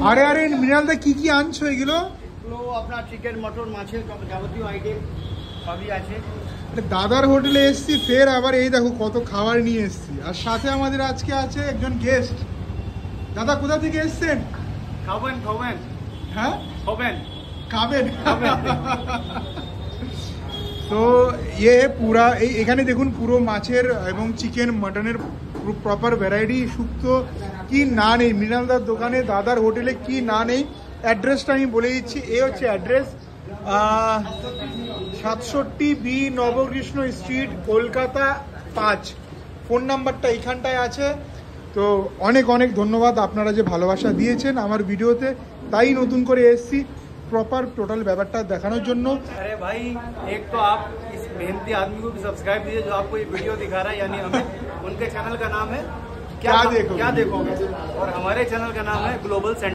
আরে আরে মৃণালদা কি কি আনছো এগুলো? আপনার চিকেন মটন মাছের যাবতীয় আইটেম সবই আছে। দাদার হোটেলে এসছি, ফের আবার এই দেখো কত খাবার নিয়ে এসছি। আর সাথে আমাদের আজকে আছে একজন গেস্ট। দাদা কোথা থেকে এসছেন? খাবেন খাবেন হ্যাঁ খাবেন খাবেন। তো ইয়ে পুরা এই এখানে দেখুন পুরো মাছের এবং চিকেন মটনের প্রপার ভ্যারাইটি। শুক্তো কি না নেই মৃণালদার দোকানে, দাদার হোটেলে কি না নেই। অ্যাড্রেসটা আমি বলে দিচ্ছি, এ হচ্ছে address 67B Nabakrishna street, Kolkata 5। Phone নাম্বারটা এইখানটায় আছে। তো অনেক অনেক ধন্যবাদ আপনারা যে ভালোবাসা দিয়েছেন আমার ভিডিওতে, তাই নতুন করে এসেছি प्रॉपर टोटल ব্যাপারটা দেখানোর জন্য। अरे भाई एक तो आप इस मेहनती आदमी को भी सब्सक्राइब दीजिए जो आपको ये वीडियो दिखा रहा है, यानी हमें उनके चैनल का नाम है क्या देखोगे, और हमारे चैनल का नाम है ग्लोबल सेंटर।